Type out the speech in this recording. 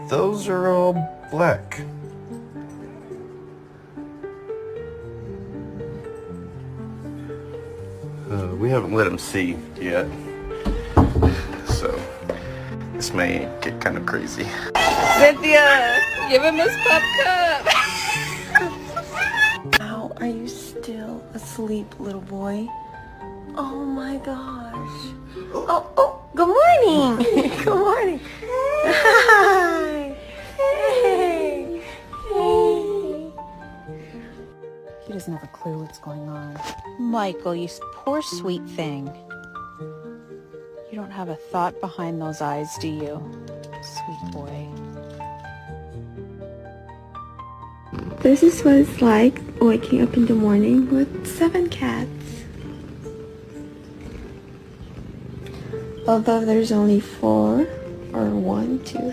Those are all black. We haven't let him see yet, so this may get kind of crazy. Cynthia, give him his pup cup. How are you still asleep, little boy? Oh my gosh. Oh, good morning. Good morning. Hi. Hey. Hey. He doesn't have a clue what's going on. Michael, you poor sweet thing. You don't have a thought behind those eyes, do you? Sweet boy. This is what it's like waking up in the morning with 7 cats. Although there's only 4, or 1, 2,